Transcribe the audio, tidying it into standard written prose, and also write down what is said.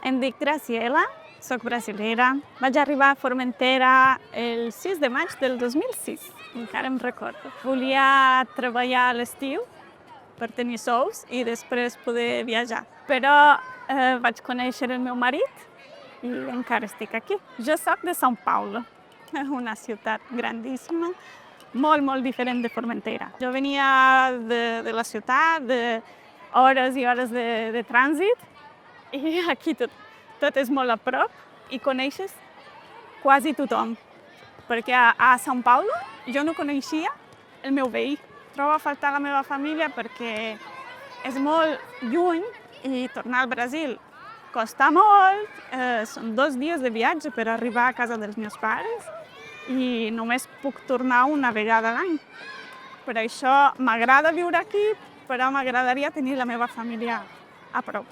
Em dic Graciela, soc brasilera. Vaig arribar a Formentera el 6 de maig del 2006, encara em recordo. Volia treballar a l'estiu per tenir sous i després poder viatjar. Però vaig conèixer el meu marit i encara estic aquí. Jo soc de São Paulo, una ciutat grandíssima, molt diferent de Formentera. Jo venia de la ciutat, de hores i hores de trànsit, i aquí tot és molt a prop i coneixes quasi tothom. Perquè a São Paulo jo no coneixia el meu veí. Trobo a faltar la meva família perquè és molt lluny i tornar al Brasil costa molt. Són 2 dies de viatge per arribar a casa dels meus pares i només puc tornar una vegada a l'any. Per això m'agrada viure aquí, però m'agradaria tenir la meva família a prop.